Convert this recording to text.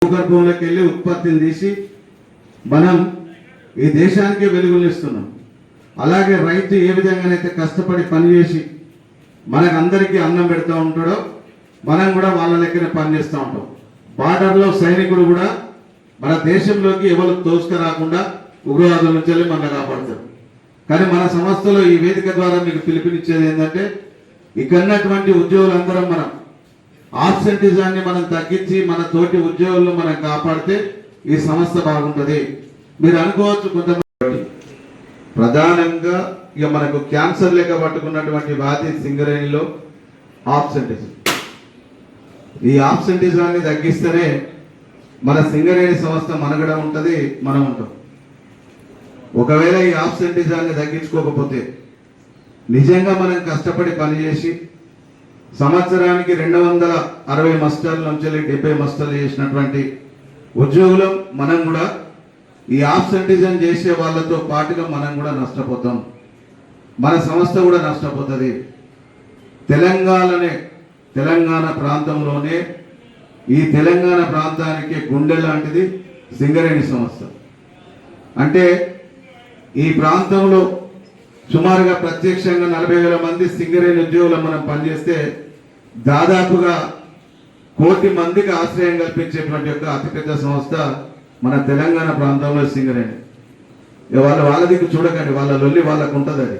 భూగర్భంలోకి వెళ్ళి ఉత్పత్తిని తీసి మనం ఈ దేశానికి వెలుగునిస్తున్నాం. అలాగే రైతు ఏ విధంగానైతే కష్టపడి పనిచేసి మనకందరికీ అన్నం పెడతా ఉంటాడో మనం కూడా వాళ్ళ లెక్కనే పనిచేస్తూ ఉంటాం. బార్డర్లో సైనికుడు కూడా మన దేశంలోకి ఎవరు తోసుకురాకుండా ఉగ్రవాదుల నుంచి వెళ్ళి మనల్ని కాపాడతారు. కానీ మన సంస్థలో ఈ వేదిక ద్వారా మీకు పిలుపునిచ్చేది ఏంటంటే ఇక్కడున్నటువంటి ఉద్యోగులందరం మనం ఆబ్సెంటిజాన్ని మనం తగ్గించి మన తోటి ఉద్యోగులను మనం కాపాడితే ఈ సంస్థ బాగుంటుంది. మీరు అనుకోవచ్చు కొంతమంది ప్రధానంగా ఇక మనకు క్యాన్సర్ లేక పట్టుకున్నటువంటి వ్యాధి సింగరేణిలో ఆబ్సెంటిజం. ఈ ఆబ్సెంటిజాన్ని తగ్గిస్తేనే మన సింగరేణి సంస్థ మనుగడ ఉంటుంది, మనం ఉంటాం. ఒకవేళ ఈ ఆబ్సెంటిజాన్ని తగ్గించుకోకపోతే నిజంగా మనం కష్టపడి పనిచేసి సంవత్సరానికి 260 మస్టర్ల నుంచి 70 మస్టర్లు చేసినటువంటి ఉద్యోగులం మనం కూడా ఈ ఆబ్సెంటిజం చేసే వాళ్ళతో పాటుగా మనం కూడా నష్టపోతాం. మన సంస్థ కూడా నష్టపోతుంది. తెలంగాణ ప్రాంతంలోనే ఈ తెలంగాణ ప్రాంతానికి గుండె లాంటిది సింగరేణి సంస్థ. అంటే ఈ ప్రాంతంలో సుమారుగా ప్రత్యక్షంగా 40,000 మంది సింగరేణి ఉద్యోగులు మనం పనిచేస్తే దాదాపుగా 1 కోటి మందికి ఆశ్రయం కల్పించేటువంటి యొక్క అతిపెద్ద సంస్థ మన తెలంగాణ ప్రాంతంలో సింగరేణి. వాళ్ళ దిక్కు చూడకండి, వాళ్ళ లొల్లి వాళ్ళకు ఉంటుంది. అది